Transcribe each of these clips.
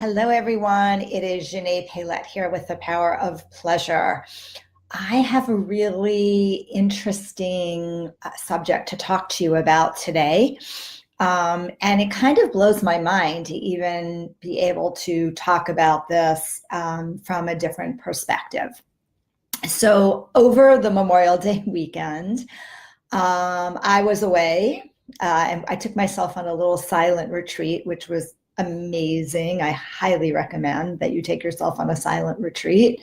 Hello, everyone. It is Janae Paylett here with The Power of Pleasure. I have a really interesting subject to talk to you about today. And it kind of blows my mind to even be able to talk about this from a different perspective. So, over the Memorial Day weekend, I was away and I took myself on a little silent retreat, which was amazing. I highly recommend that you take yourself on a silent retreat.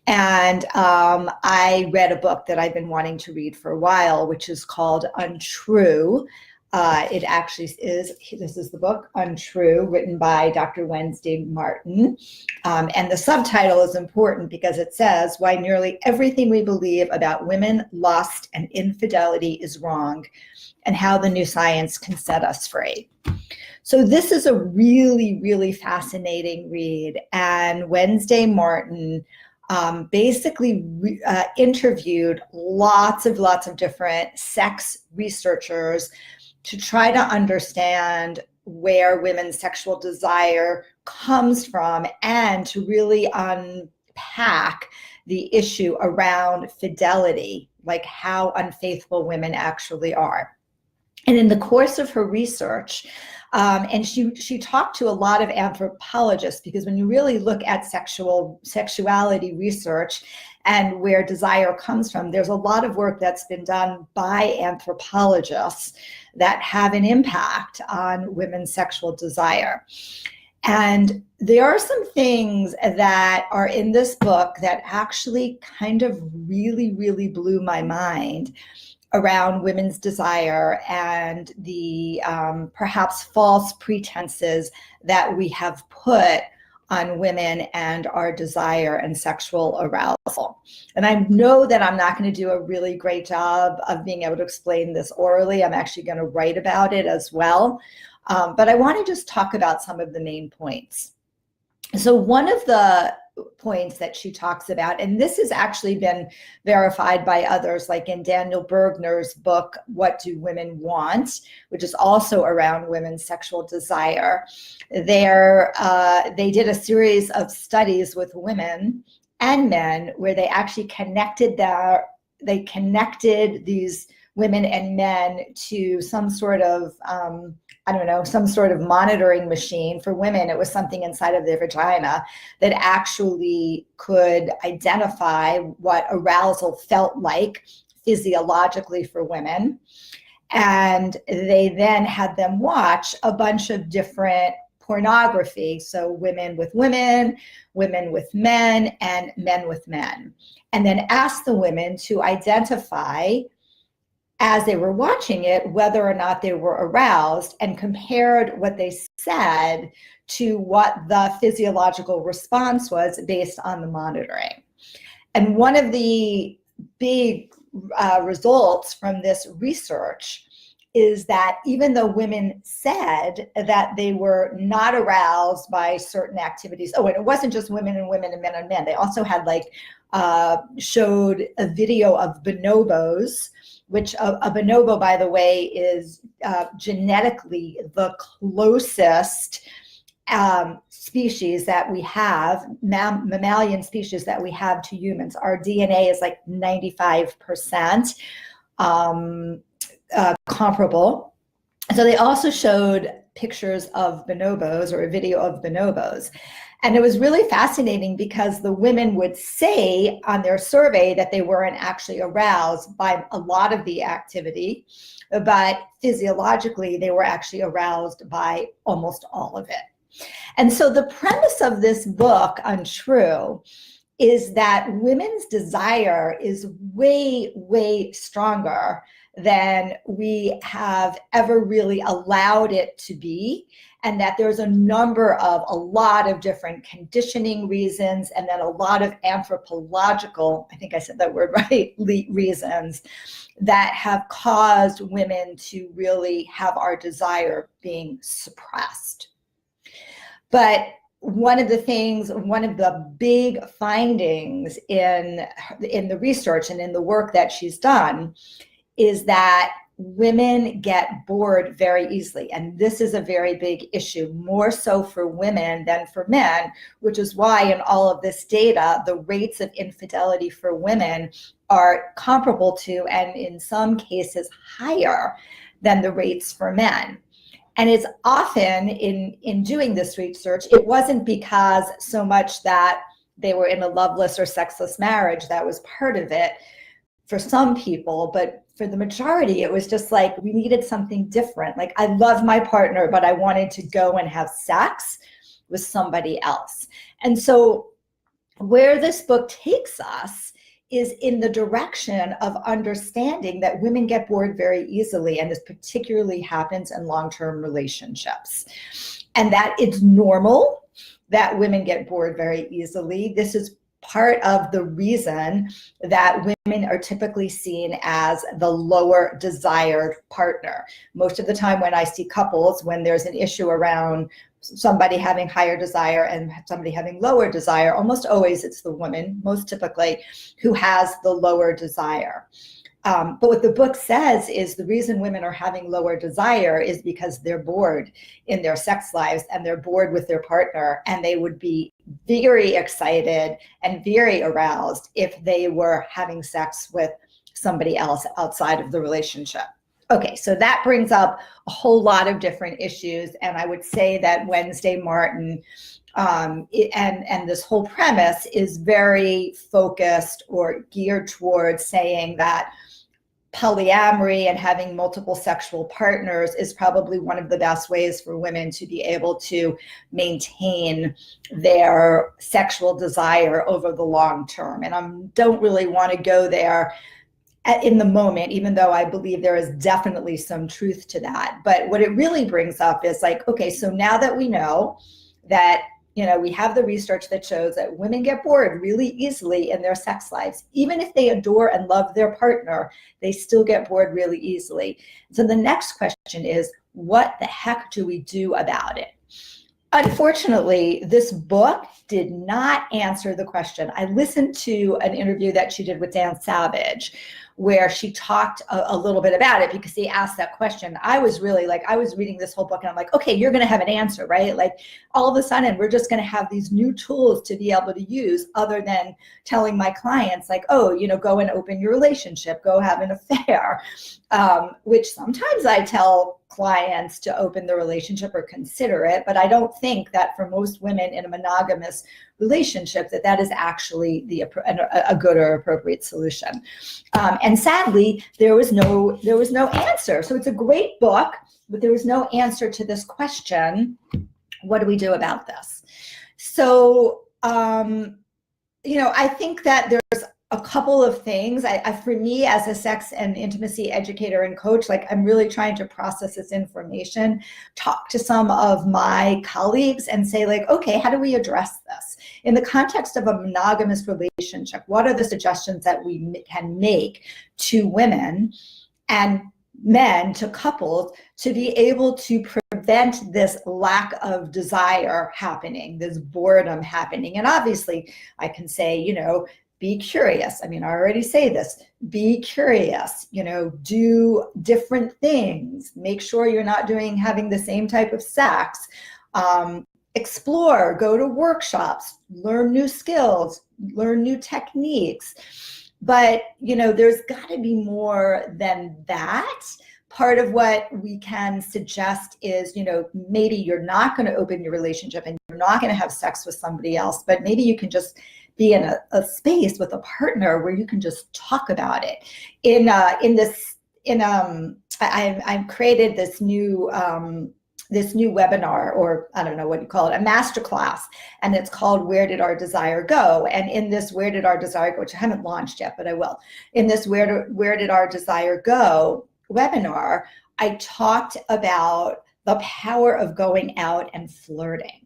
And I read a book that I've been wanting to read for a while, which is called Untrue. It actually is, this is the book, Untrue, written by Dr. Wednesday Martin. And the subtitle is important because it says why nearly everything we believe about women, lust, and infidelity is wrong, and how the new science can set us free. So this is a really, really fascinating read. And Wednesday Martin basically interviewed lots of different sex researchers to try to understand where women's sexual desire comes from and to really unpack the issue around fidelity, like how unfaithful women actually are. And in the course of her research, and she talked to a lot of anthropologists, because when you really look at sexuality research and where desire comes from, there's a lot of work that's been done by anthropologists that have an impact on women's sexual desire. And there are some things that are in this book that actually kind of really blew my mind around women's desire and the perhaps false pretenses that we have put on women and our desire and sexual arousal. And I know that I'm not going to do a really great job of being able to explain this orally. I'm actually going to write about it as well. But I want to just talk about some of the main points. So one of the points that she talks about, and this has actually been verified by others, like in Daniel Bergner's book, What Do Women Want?, which is also around women's sexual desire. They did a series of studies with women and men where they actually connected these women and men to some sort of some sort of monitoring machine. For women, it was something inside of their vagina that actually could identify what arousal felt like physiologically for women. And they then had them watch a bunch of different pornography. So women with women, women with men, and men with men. And then ask the women to identify, as they were watching it, whether or not they were aroused, and compared what they said to what the physiological response was based on the monitoring. And one of the big results from this research is that even though women said that they were not aroused by certain activities, and it wasn't just women and women and men and men, they also had showed a video of bonobos, which a bonobo, by the way, is genetically the closest species that we have, mammalian species that we have to humans. Our DNA is like 95% comparable. So they also showed pictures of bonobos, or a video of bonobos. And it was really fascinating because the women would say on their survey that they weren't actually aroused by a lot of the activity, but physiologically they were actually aroused by almost all of it. And so the premise of this book, Untrue, is that women's desire is way stronger than we have ever really allowed it to be, and that there's a lot of different conditioning reasons, and then a lot of anthropological, I think I said that word right, reasons that have caused women to really have our desire being suppressed. But one of the big findings in the research and in the work that she's done is that women get bored very easily. And this is a very big issue, more so for women than for men, which is why in all of this data, the rates of infidelity for women are comparable to, and in some cases higher than the rates for men. And it's often in doing this research, it wasn't because so much that they were in a loveless or sexless marriage. That was part of it for some people, but for the majority, it was just like we needed something different. Like, I love my partner, but I wanted to go and have sex with somebody else. And so where this book takes us is in the direction of understanding that women get bored very easily, and this particularly happens in long-term relationships, and that it's normal that women get bored very easily. This is part of the reason that women are typically seen as the lower desired partner. Most of the time when I see couples, when there's an issue around somebody having higher desire and somebody having lower desire, almost always it's the woman, most typically, who has the lower desire. But what the book says is the reason women are having lower desire is because they're bored in their sex lives and they're bored with their partner, and they would be very excited and very aroused if they were having sex with somebody else outside of the relationship. Okay, so that brings up a whole lot of different issues, and I would say that Wednesday Martin and this whole premise is very focused or geared towards saying that polyamory and having multiple sexual partners is probably one of the best ways for women to be able to maintain their sexual desire over the long term. And I don't really want to go there in the moment, even though I believe there is definitely some truth to that. But what it really brings up is like, okay, so now that we know that, we have the research that shows that women get bored really easily in their sex lives. Even if they adore and love their partner, they still get bored really easily. So the next question is, what the heck do we do about it? Unfortunately, this book did not answer the question. I listened to an interview that she did with Dan Savage, where she talked a little bit about it because he asked that question. I was really like, I was reading this whole book and I'm like, okay, you're going to have an answer, right? Like all of a sudden we're just going to have these new tools to be able to use other than telling my clients like, oh, go and open your relationship, go have an affair, which sometimes I tell clients to open the relationship or consider it. But I don't think that for most women in a monogamous relationship that is actually a good or appropriate solution. And sadly, there was no answer. So it's a great book, but there was no answer to this question. What do we do about this? So, I think that there's a couple of things. For me, as a sex and intimacy educator and coach, like I'm really trying to process this information, talk to some of my colleagues and say like, okay, how do we address this? In the context of a monogamous relationship, what are the suggestions that we can make to women and men, to couples, to be able to prevent this lack of desire happening, this boredom happening? And obviously I can say, be curious. I mean, I already say this, be curious, do different things, make sure you're not having the same type of sex, explore, go to workshops, learn new skills, learn new techniques. But, there's got to be more than that. Part of what we can suggest is, maybe you're not going to open your relationship and you're not going to have sex with somebody else, but maybe you can just be in a space with a partner where you can just talk about it. I've created this new webinar, or I don't know what you call it, a masterclass, and it's called Where Did Our Desire Go? And in this Where Did Our Desire Go, which I haven't launched yet, but I will, in this Where Did Our Desire Go webinar, I talked about the power of going out and flirting.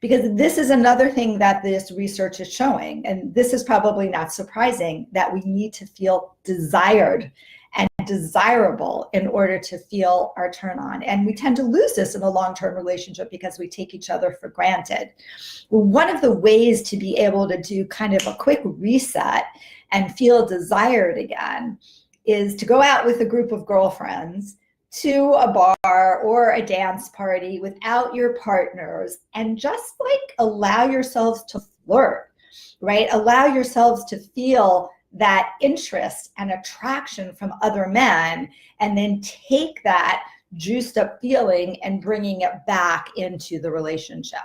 Because this is another thing that this research is showing, and this is probably not surprising, that we need to feel desired and desirable in order to feel our turn on. And we tend to lose this in a long-term relationship because we take each other for granted. One of the ways to be able to do kind of a quick reset and feel desired again is to go out with a group of girlfriends to a bar or a dance party without your partners and just like allow yourselves to flirt, right? Allow yourselves to feel that interest and attraction from other men, and then take that juiced up feeling and bringing it back into the relationship.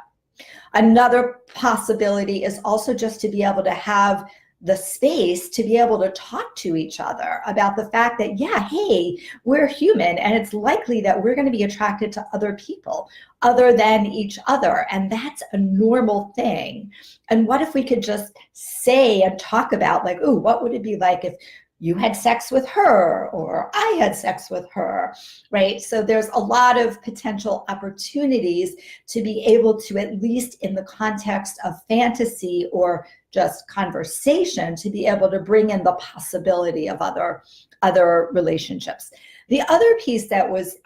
Another possibility is also just to be able to have the space to be able to talk to each other about the fact that, yeah, hey, we're human, and it's likely that we're going to be attracted to other people other than each other. And that's a normal thing. And what if we could just say and talk about, like, oh, what would it be like if you had sex with her or I had sex with her, right? So there's a lot of potential opportunities to be able to, at least in the context of fantasy or just conversation, to be able to bring in the possibility of other relationships. The other piece that was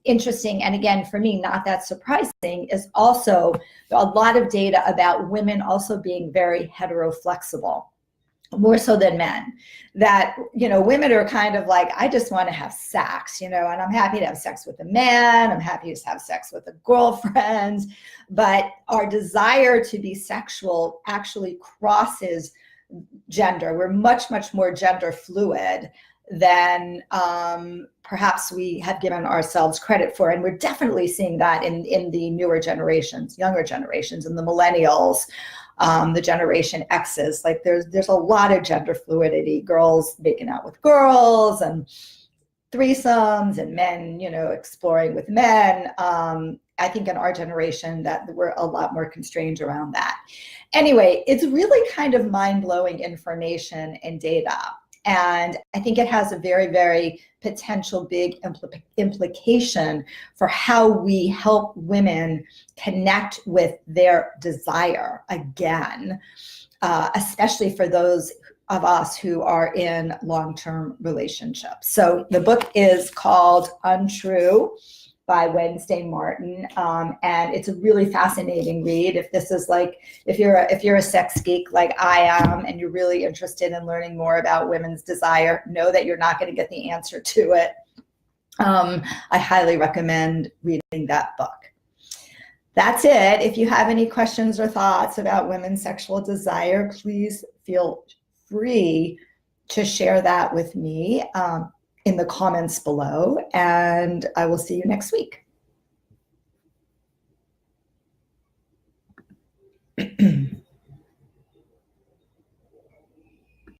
interesting, and again, for me, not that surprising, is also a lot of data about women also being very heteroflexible, more so than men. That, women are kind of like, I just want to have sex, and I'm happy to have sex with a man, I'm happy to have sex with a girlfriend, but our desire to be sexual actually crosses gender. We're much, much more gender fluid than perhaps we have given ourselves credit for. And we're definitely seeing that in the newer generations, younger generations, and the millennials, the Generation X's. Like there's a lot of gender fluidity, girls making out with girls and threesomes, and men, exploring with men. I think in our generation that we're a lot more constrained around that. Anyway, it's really kind of mind-blowing information and data. And I think it has a very, very potential big implication for how we help women connect with their desire again, especially for those of us who are in long-term relationships. So the book is called Untrue by Wednesday Martin, and it's a really fascinating read. If you're a sex geek like I am, and you're really interested in learning more about women's desire, know that you're not going to get the answer to it. I highly recommend reading that book. That's it. If you have any questions or thoughts about women's sexual desire, please feel free to share that with me in the comments below, and I will see you next week.